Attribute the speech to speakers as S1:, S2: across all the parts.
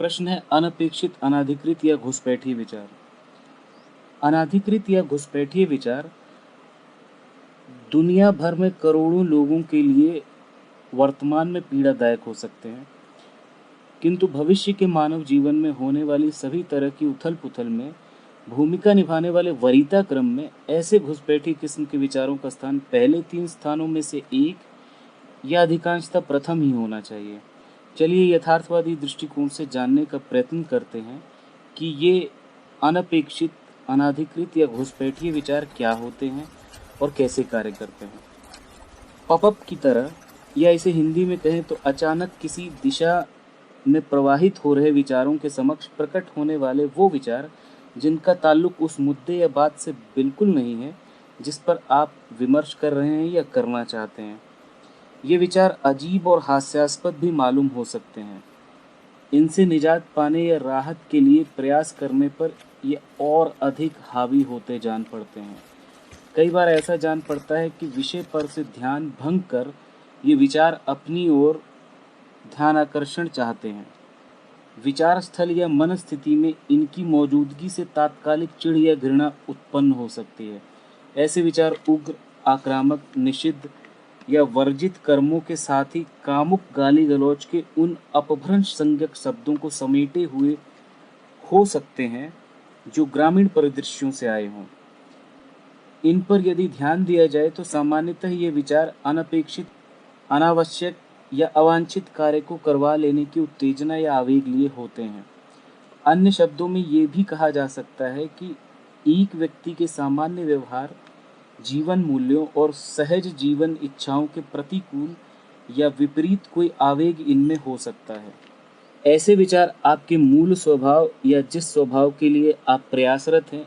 S1: प्रश्न है अनपेक्षित, अनाधिकृत या घुसपैठिए विचार। अनाधिकृत या घुसपैठिए विचार दुनिया भर में करोड़ों लोगों के लिए वर्तमान में पीड़ादायक हो सकते हैं, किंतु भविष्य के मानव जीवन में होने वाली सभी तरह की उथल पुथल में भूमिका निभाने वाले वरीयता क्रम में ऐसे घुसपैठी किस्म के विचारों का स्थान पहले 3 स्थानों में से एक या अधिकांशतः प्रथम ही होना चाहिए। चलिए यथार्थवादी दृष्टिकोण से जानने का प्रयत्न करते हैं कि ये अनपेक्षित, अनाधिकृत या घुसपैठिए विचार क्या होते हैं और कैसे कार्य करते हैं। पॉपअप की तरह, या इसे हिंदी में कहें तो अचानक किसी दिशा में प्रवाहित हो रहे विचारों के समक्ष प्रकट होने वाले वो विचार जिनका ताल्लुक उस मुद्दे या बात से बिल्कुल नहीं है जिस पर आप विमर्श कर रहे हैं या करना चाहते हैं। ये विचार अजीब और हास्यास्पद भी मालूम हो सकते हैं। इनसे निजात पाने या राहत के लिए प्रयास करने पर ये और अधिक हावी होते जान पड़ते हैं। कई बार ऐसा जान पड़ता है कि विषय पर से ध्यान भंग कर ये विचार अपनी ओर ध्यान आकर्षण चाहते हैं। विचार स्थल या मन स्थिति में इनकी मौजूदगी से तात्कालिक चिढ़ या घृणा उत्पन्न हो सकती है। ऐसे विचार उग्र, आक्रामक, निषिद्ध या वर्जित कर्मों के साथ ही कामुक गाली गलौज के उन अपभ्रंश संज्ञक शब्दों को समेटे हुए हो सकते हैं जो ग्रामीण परिदृश्यों से आए हों। इन पर यदि ध्यान दिया जाए तो सामान्यतः ये विचार अनपेक्षित, अनावश्यक या अवांछित कार्य को करवा लेने की उत्तेजना या आवेग लिए होते हैं। अन्य शब्दों में ये भी कहा जा सकता है कि एक व्यक्ति के सामान्य व्यवहार, जीवन मूल्यों और सहज जीवन इच्छाओं के प्रतिकूल या विपरीत कोई आवेग इनमें हो सकता है। ऐसे विचार आपके मूल स्वभाव या जिस स्वभाव के लिए आप प्रयासरत हैं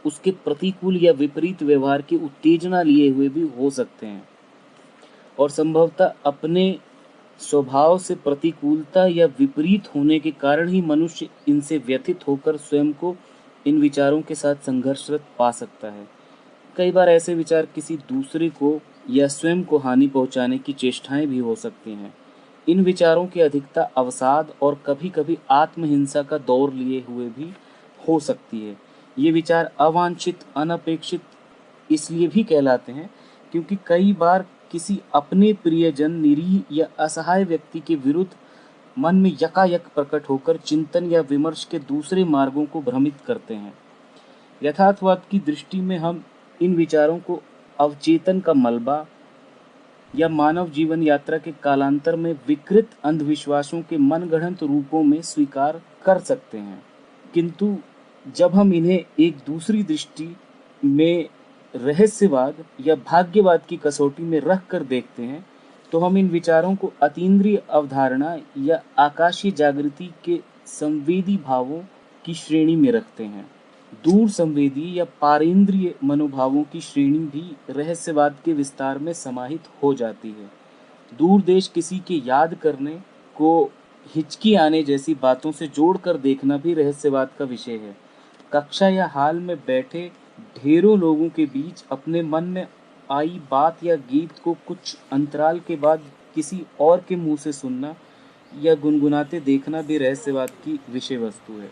S1: उसके प्रतिकूल या विपरीत व्यवहार की उत्तेजना लिए हुए भी हो सकते हैं, और संभवतः अपने स्वभाव से प्रतिकूलता या विपरीत होने के कारण ही मनुष्य इनसे व्यथित होकर स्वयं को इन विचारों के साथ संघर्षरत पा सकता है। कई बार ऐसे विचार किसी दूसरे को या स्वयं को हानि पहुंचाने की चेष्टाएं भी हो सकती हैं। इन विचारों की अधिकता अवसाद और कभी कभी आत्महिंसा का दौर लिए हुए भी हो सकती है। ये विचार अवांछित, अनपेक्षित इसलिए भी कहलाते हैं क्योंकि कई बार किसी अपने प्रियजन, निरीह या असहाय व्यक्ति के विरुद्ध मन में यकायक प्रकट होकर चिंतन या विमर्श के दूसरे मार्गों को भ्रमित करते हैं। यथार्थवाद की दृष्टि में हम इन विचारों को अवचेतन का मलबा या मानव जीवन यात्रा के कालांतर में विकृत अंधविश्वासों के मनगढ़ंत रूपों में स्वीकार कर सकते हैं, किंतु जब हम इन्हें एक दूसरी दृष्टि में रहस्यवाद या भाग्यवाद की कसौटी में रख कर देखते हैं तो हम इन विचारों को अतीन्द्रिय अवधारणा या आकाशीय जागृति के संवेदी भावों की श्रेणी में रखते हैं। दूर संवेदी या पारेंद्रिय मनोभावों की श्रेणी भी रहस्यवाद के विस्तार में समाहित हो जाती है। दूर देश किसी के याद करने को हिचकी आने जैसी बातों से जोड़कर देखना भी रहस्यवाद का विषय है। कक्षा या हाल में बैठे ढेरों लोगों के बीच अपने मन में आई बात या गीत को कुछ अंतराल के बाद किसी और के मुंह से सुनना या गुनगुनाते देखना भी रहस्यवाद की विषय वस्तु है।